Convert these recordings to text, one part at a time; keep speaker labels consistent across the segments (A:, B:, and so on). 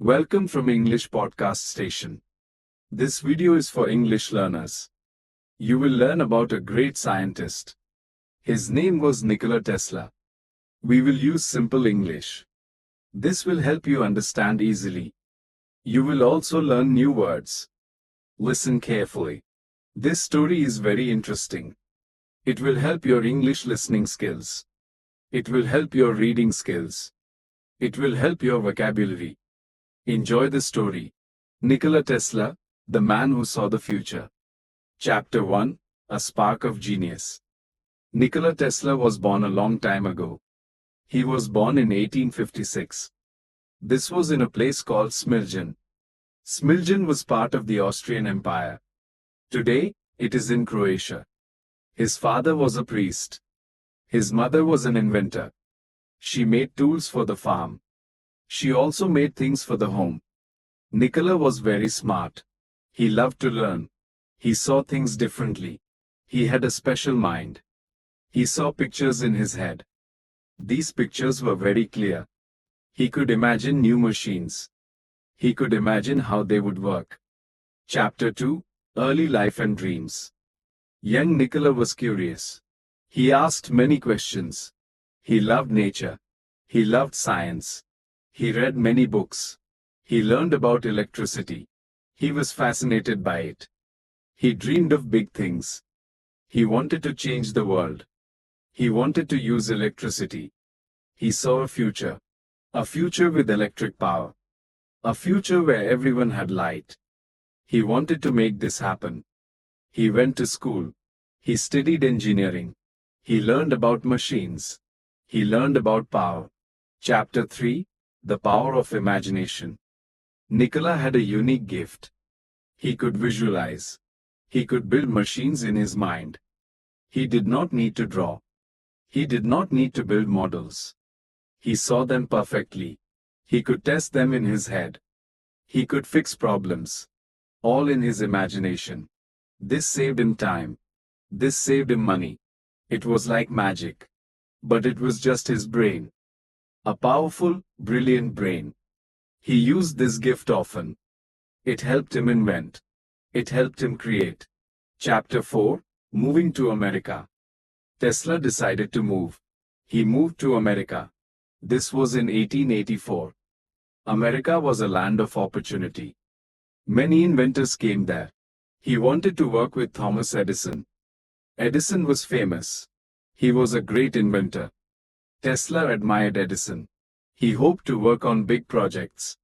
A: Welcome from English Podcast Station. This video is for English learners. You will learn about a great scientist. His name was Nikola Tesla. We will use simple English. This will help you understand easily. You will also learn new words. Listen carefully. This story is very interesting. It will help your English listening skills. It will help your reading skills. It will help your vocabulary. Enjoy the story. Nikola Tesla, the man who saw the future. Chapter 1, A Spark of Genius. Nikola Tesla was born a long time ago. He was born in 1856. This was in a place called Smiljan. Smiljan was part of the Austrian Empire. Today, it is in Croatia. His father was a priest. His mother was an inventor. She made tools for the farm. She also made things for the home. Nikola was very smart. He loved to learn. He saw things differently. He had a special mind. He saw pictures in his head. These pictures were very clear. He could imagine new machines. He could imagine how they would work. Chapter 2, Early Life and Dreams. Young Nikola was curious. He asked many questions. He loved nature. He loved science. He read many books. He learned about electricity. He was fascinated by it. He dreamed of big things. He wanted to change the world. He wanted to use electricity. He saw a future with electric power. A future where everyone had light. He wanted to make this happen. He went to school. He studied engineering. He learned about machines. He learned about power. Chapter 3, The Power of Imagination. Nikola had a unique gift. He could visualize. He could build machines in his mind. He did not need to draw. He did not need to build models. He saw them perfectly. He could test them in his head. He could fix problems. All in his imagination. This saved him time. This saved him money. It was like magic. But it was just his brain. A powerful, brilliant brain. He used this gift often. It helped him invent. It helped him create. Chapter 4, Moving to America. Tesla decided to move. He moved to America. This was in 1884. America was a land of opportunity. Many inventors came there. He wanted to work with Thomas Edison. Edison was famous. He was a great inventor. Tesla admired Edison. He hoped to work on big projects.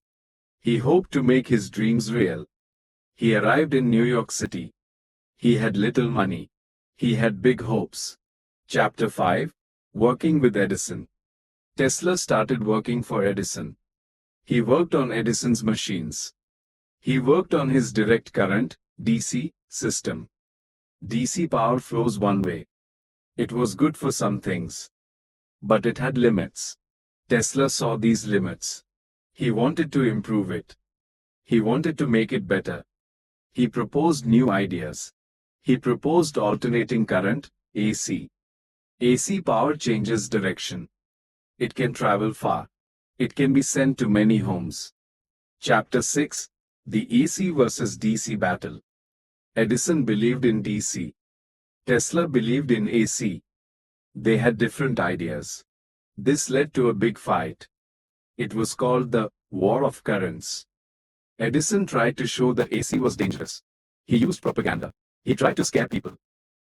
A: He hoped to make his dreams real. He arrived in New York City. He had little money. He had big hopes. Chapter 5, Working with Edison. Tesla started working for Edison. He worked on Edison's machines. He worked on his direct current, DC, system. DC power flows one way. It was good for some things. But it had limits. Tesla saw these limits. He wanted to improve it. He wanted to make it better. He proposed new ideas. He proposed alternating current, AC. AC power changes direction. It can travel far. It can be sent to many homes. Chapter 6, The AC versus DC Battle. Edison believed in DC. Tesla believed in AC. They had different ideas. This led to a big fight. It was called the War of Currents. Edison tried to show that AC was dangerous. He used propaganda. He tried to scare people.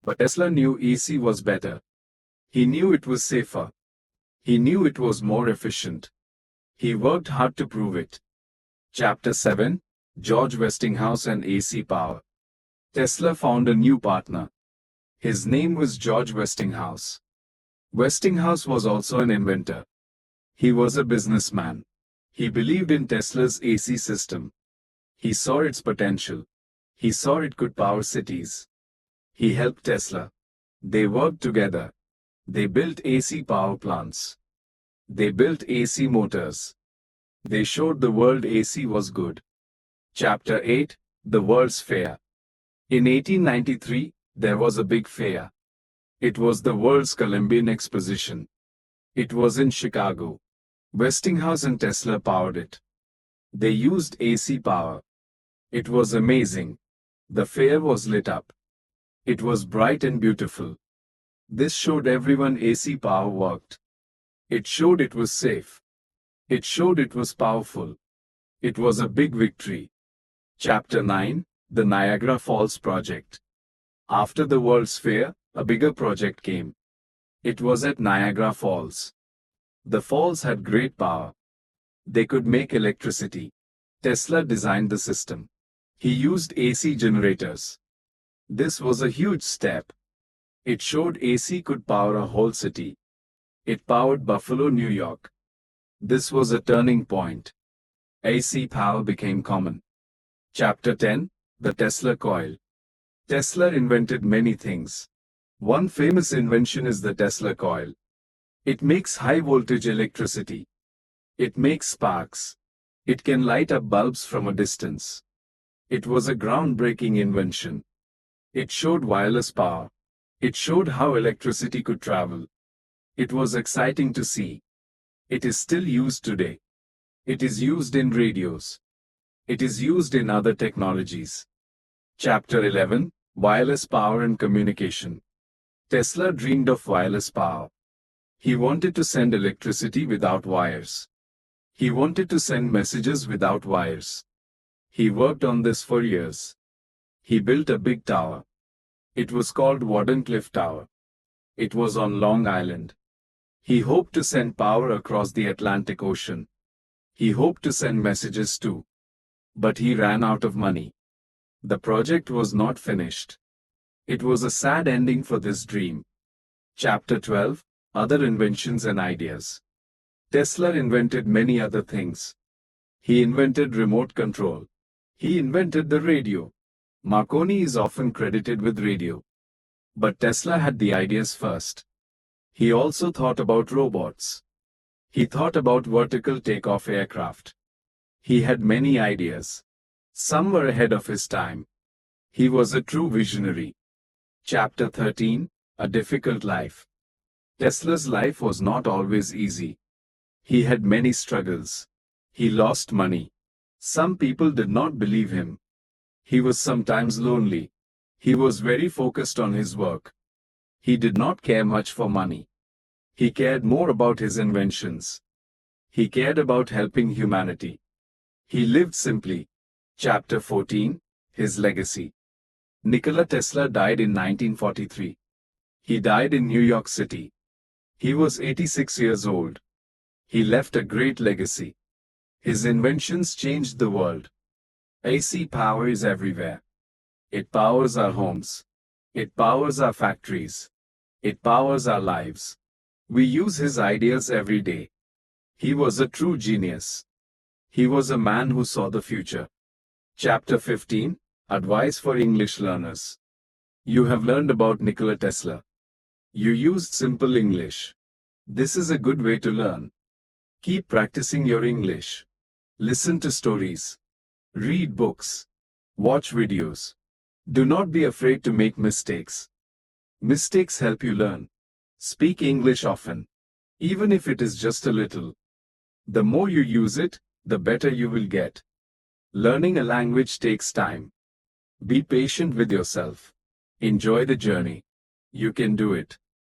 A: But Tesla knew AC was better. He knew it was safer. He knew it was more efficient. He worked hard to prove it. Chapter 7, George Westinghouse and AC Power. Tesla found a new partner. His name was George Westinghouse. Westinghouse was also an inventor. He was a businessman. He believed in Tesla's AC system. He saw its potential. He saw it could power cities. He helped Tesla. They worked together. They built AC power plants. They built AC motors. They showed the world AC was good. Chapter 8, The World's Fair. In 1893, there was a big fair. It was the World's Columbian Exposition. It was in Chicago. Westinghouse and Tesla powered it. They used AC power. It was amazing. The fair was lit up. It was bright and beautiful. This showed everyone AC power worked. It showed it was safe. It showed it was powerful. It was a big victory. Chapter 9, The Niagara Falls Project. After the World's Fair, a bigger project came. It was at Niagara Falls. The falls had great power. They could make electricity. Tesla designed the system. He used AC generators. This was a huge step. It showed AC could power a whole city. It powered Buffalo, New York. This was a turning point. AC power became common. Chapter 10, The Tesla Coil. Tesla invented many things. One famous invention is the Tesla coil. It makes high-voltage electricity. It makes sparks. It can light up bulbs from a distance. It was a groundbreaking invention. It showed wireless power. It showed how electricity could travel. It was exciting to see. It is still used today. It is used in radios. It is used in other technologies. Chapter 11, Wireless Power and Communication. Tesla dreamed of wireless power. He wanted to send electricity without wires. He wanted to send messages without wires. He worked on this for years. He built a big tower. It was called Wardenclyffe Tower. It was on Long Island. He hoped to send power across the Atlantic Ocean. He hoped to send messages too. But he ran out of money. The project was not finished. It was a sad ending for this dream. Chapter 12, Other Inventions and Ideas. Tesla invented many other things. He invented remote control. He invented the radio. Marconi is often credited with radio. But Tesla had the ideas first. He also thought about robots. He thought about vertical takeoff aircraft. He had many ideas. Some were ahead of his time. He was a true visionary. Chapter 13, A Difficult Life. Tesla's life was not always easy. He had many struggles. He lost money. Some people did not believe him. He was sometimes lonely. He was very focused on his work. He did not care much for money. He cared more about his inventions. He cared about helping humanity. He lived simply. Chapter 14, His Legacy. Nikola Tesla died in 1943. He died in New York City. He was 86 years old. He left a great legacy. His inventions changed the world. AC power is everywhere. It powers our homes. It powers our factories. It powers our lives. We use his ideas every day. He was a true genius. He was a man who saw the future. Chapter 15, Advice for English Learners. You have learned about Nikola Tesla. You used simple English. This is a good way to learn. Keep practicing your English. Listen to stories. Read books. Watch videos. Do not be afraid to make mistakes. Mistakes help you learn. Speak English often. Even if it is just a little. The more you use it, the better you will get. Learning a language takes time. Be patient with yourself. Enjoy the journey. You can do it.